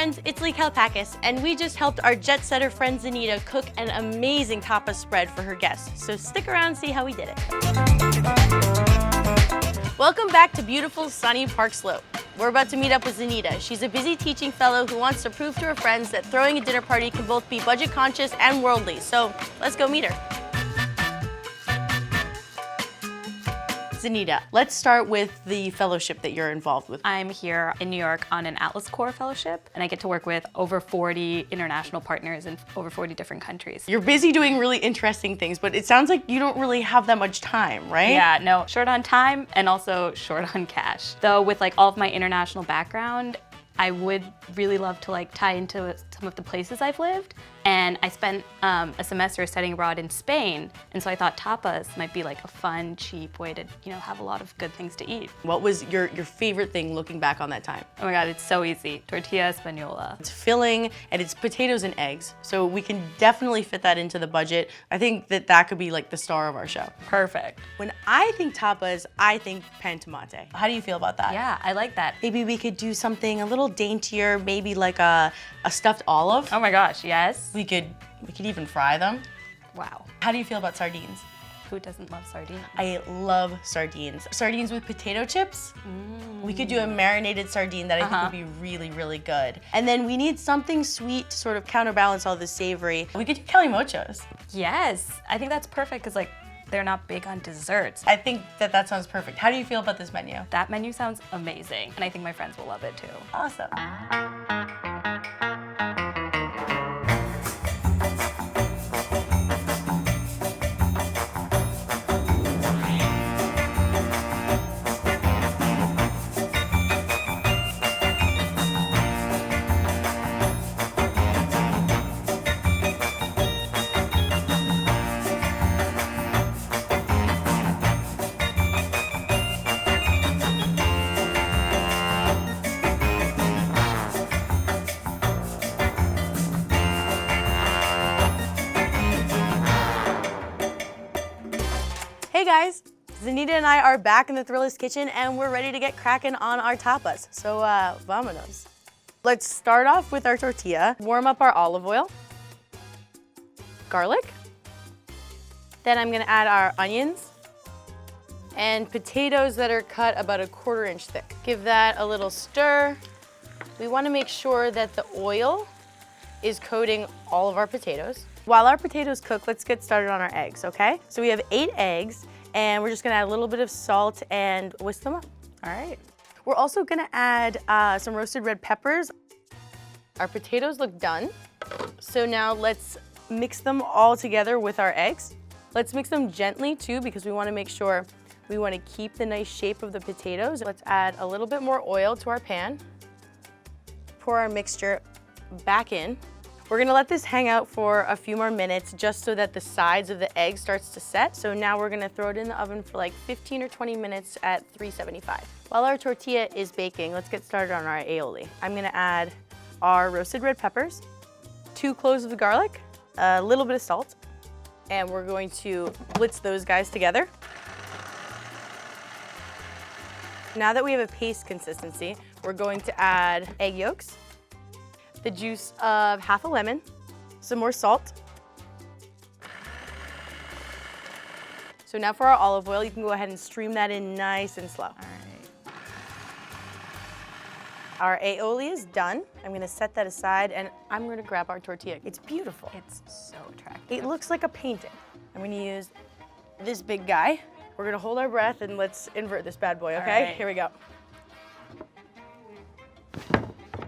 friends, it's Lee Kalpakis, and we just helped our jet setter friend Zanita cook an amazing tapas spread for her guests. So stick around and see how we did it. Welcome back to beautiful, sunny Park Slope. We're about to meet up with Zanita. She's a busy teaching fellow who wants to prove to her friends that throwing a dinner party can both be budget conscious and worldly. So let's go meet her. Zanita, let's start with the fellowship that you're involved with. I'm here in New York on an Atlas Corps fellowship, and I get to work with over 40 international partners in over 40 different countries. You're busy doing really interesting things, but it sounds like you don't really have that much time, right? Yeah, no, short on time and also short on cash. Though with like all of my international background, I would really love to tie into some of the places I've lived. And I spent a semester studying abroad in Spain, and so I thought tapas might be like a fun, cheap way to, have a lot of good things to eat. What was your favorite thing looking back on that time? Oh my God, it's so easy. Tortilla española. It's filling and it's potatoes and eggs, so we can definitely fit that into the budget. I think that could be like the star of our show. Perfect. When I think tapas, I think pan tomate. How do you feel about that? Yeah, I like that. Maybe we could do something a little daintier, maybe like a stuffed olive. Oh my gosh, yes. We could even fry them. Wow. How do you feel about sardines? Who doesn't love sardines? I love sardines. Sardines with potato chips. We could do a marinated sardine that I think would be really, really good. And then we need something sweet to sort of counterbalance all the savory. We could do calimochos. Yes, I think that's perfect because they're not big on desserts. I think that sounds perfect. How do you feel about this menu? That menu sounds amazing, and I think my friends will love it too. Awesome. Hey guys, Zanita and I are back in the Thrillist kitchen and we're ready to get cracking on our tapas. So vamonos. Let's start off with our tortilla. Warm up our olive oil, garlic. Then I'm gonna add our onions and potatoes that are cut about a 1/4 inch thick. Give that a little stir. We wanna make sure that the oil is coating all of our potatoes. While our potatoes cook, let's get started on our eggs, okay? So we have 8 eggs, and we're just gonna add a little bit of salt and whisk them up. All right. We're also gonna add some roasted red peppers. Our potatoes look done. So now let's mix them all together with our eggs. Let's mix them gently too, because we wanna make sure we wanna keep the nice shape of the potatoes. Let's add a little bit more oil to our pan. Pour our mixture back in. We're gonna let this hang out for a few more minutes just so that the sides of the egg starts to set. So now we're gonna throw it in the oven for like 15 or 20 minutes at 375. While our tortilla is baking, let's get started on our aioli. I'm gonna add our roasted red peppers, 2 cloves of garlic, a little bit of salt, and we're going to blitz those guys together. Now that we have a paste consistency, we're going to add egg yolks, the juice of half a lemon, some more salt. So now for our olive oil, you can go ahead and stream that in nice and slow. All right. Our aioli is done. I'm gonna set that aside and I'm gonna grab our tortilla. It's beautiful. It's so attractive. It looks like a painting. I'm gonna use this big guy. We're gonna hold our breath and let's invert this bad boy, okay? right. Here we go.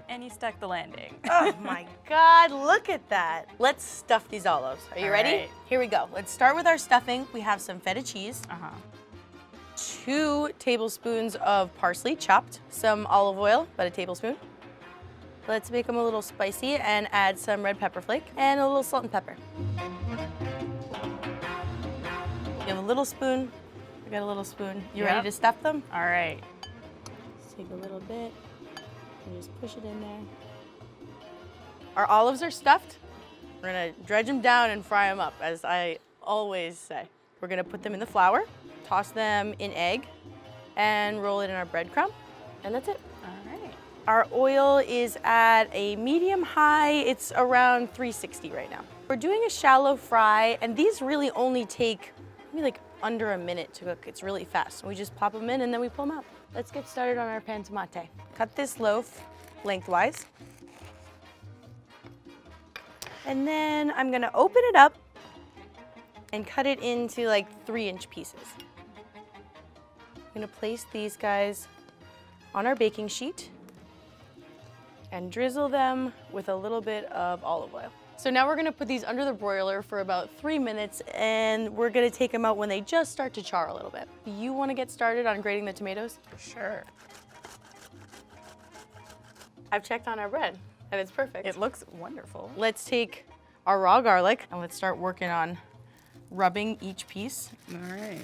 And you stuck the landing. Oh my God, look at that. Let's stuff these olives. Are you All ready? right. Here we go. Let's start with our stuffing. We have some feta cheese, 2 tablespoons of parsley chopped, some olive oil, about a tablespoon. Let's make them a little spicy and add some red pepper flake and a little salt and pepper. You have a little spoon. I got a little spoon. You ready to stuff them? All right. Let's take a little bit. And just push it in there. Our olives are stuffed. We're gonna dredge them down and fry them up, as I always say. We're gonna put them in the flour, toss them in egg, and roll it in our breadcrumb, and that's it. All right. Our oil is at a medium high. It's around 360 right now. We're doing a shallow fry, and these really only take maybe like under a minute to cook. It's really fast. We just pop them in and then we pull them out. Let's get started on our pan tomate. Cut this loaf lengthwise. And then I'm gonna open it up and cut it into like 3-inch pieces. I'm gonna place these guys on our baking sheet and drizzle them with a little bit of olive oil. So now we're gonna put these under the broiler for about 3 minutes, and we're gonna take them out when they just start to char a little bit. You wanna get started on grating the tomatoes? Sure. I've checked on our bread, and it's perfect. It looks wonderful. Let's take our raw garlic, and let's start working on rubbing each piece. All right.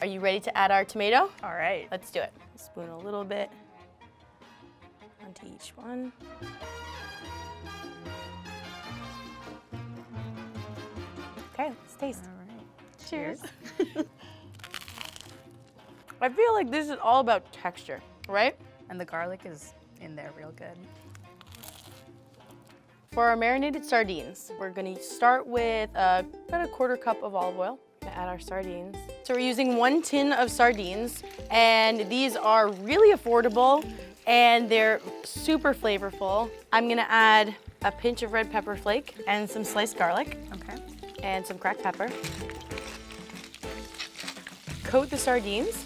Are you ready to add our tomato? All right. Let's do it. Spoon a little bit onto each one. Okay, let's taste. All right. Cheers. I feel like this is all about texture, right? And the garlic is in there real good. For our marinated sardines, we're gonna start with about a 1/4 cup of olive oil. Gonna add our sardines. So we're using 1 tin of sardines, and these are really affordable and they're super flavorful. I'm gonna add a pinch of red pepper flake and some sliced garlic Okay. and some cracked pepper. Coat the sardines,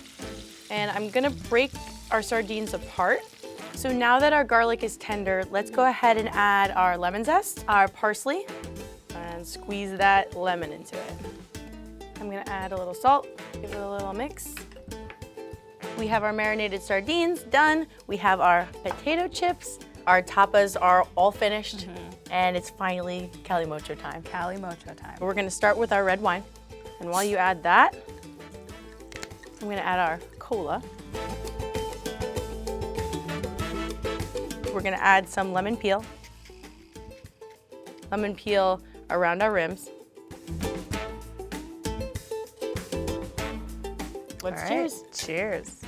and I'm gonna break our sardines apart. So now that our garlic is tender, let's go ahead and add our lemon zest, our parsley, and squeeze that lemon into it. I'm gonna add a little salt, give it a little mix. We have our marinated sardines done. We have our potato chips. Our tapas are all finished, and it's finally calimocho time. Calimocho time. We're gonna start with our red wine. And while you add that, I'm gonna add our cola. We're gonna add some lemon peel. Lemon peel around our rims. Let's All right. cheers. Cheers.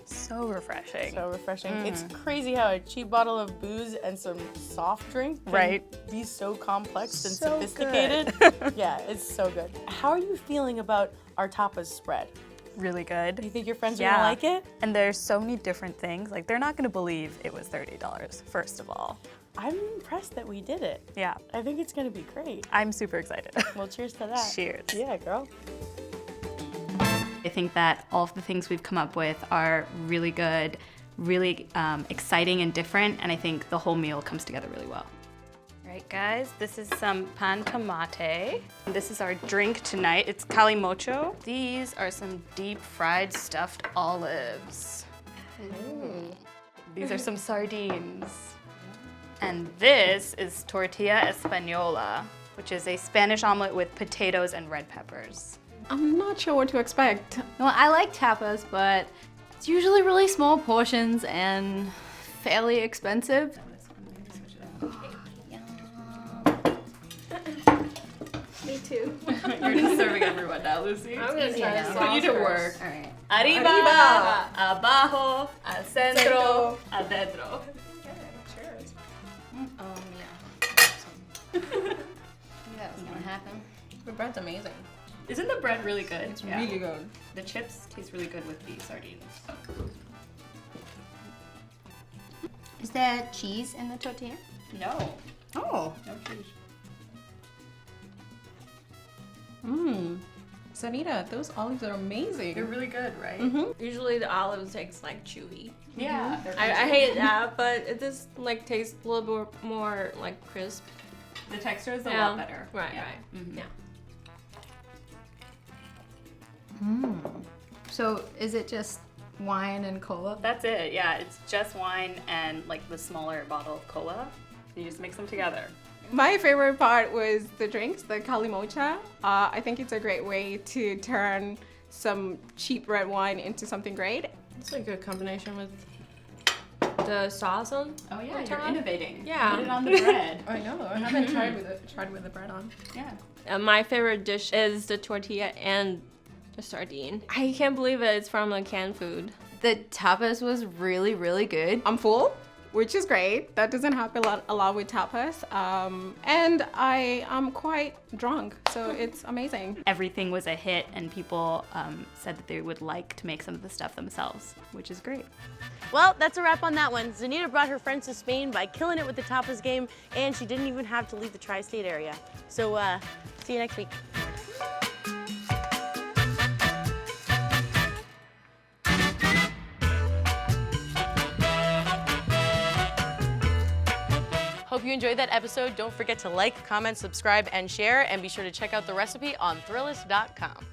So refreshing. So refreshing. It's crazy how a cheap bottle of booze and some soft drink can Right. be so complex and So sophisticated. Yeah, it's so good. How are you feeling about our tapas spread? Really good. Do you think your friends are Yeah. gonna like it? And there's so many different things. Like, they're not gonna believe it was $30, first of all. I'm impressed that we did it. Yeah. I think it's gonna be great. I'm super excited. Well, cheers to that. Cheers. Yeah, girl. I think that all of the things we've come up with are really good, really exciting and different, and I think the whole meal comes together really well. All right, guys, this is some pan tomate. This is our drink tonight. It's calimocho. These are some deep fried stuffed olives. These are some sardines. And this is tortilla española, which is a Spanish omelet with potatoes and red peppers. I'm not sure what to expect. Well, I like tapas, but it's usually really small portions and fairly expensive. Me too. You're just serving everyone now, Lucy. I'm gonna try this. Put you to work. All right. Arriba, abajo, al centro, adentro. Yeah. That was gonna happen. The bread's amazing. Isn't the bread really good? It's really good. The chips taste really good with the sardines. Is there cheese in the tortilla? No, Oh. no cheese. Sanita, those olives are amazing. They're really good, right? Usually the olives takes like chewy. Yeah. they're I crunchy. hate that, but it just like tastes a little bit more like crisp. The texture is a Yeah. lot better. Right, Yeah. right. Mhm. Yeah. So is it just wine and cola? That's it. Yeah, it's just wine and like the smaller bottle of cola. You just mix them together. My favorite part was the drinks, the calimocha. I think it's a great way to turn some cheap red wine into something great. It's a good combination with the sauce on. Oh yeah, on you're top. innovating. Yeah. Put it on the bread. I know. I haven't tried with the bread on. Yeah. My favorite dish is the tortilla and the sardine. I can't believe it's from a canned food. The tapas was really, really good. I'm full, which is great. That doesn't happen a lot with tapas. And I am quite drunk, so it's amazing. Everything was a hit, and people said that they would like to make some of the stuff themselves, which is great. Well, that's a wrap on that one. Zanita brought her friends to Spain by killing it with the tapas game, and she didn't even have to leave the tri-state area. So, see you next week. Hope you enjoyed that episode. Don't forget to like, comment, subscribe, and share, and be sure to check out the recipe on Thrillist.com.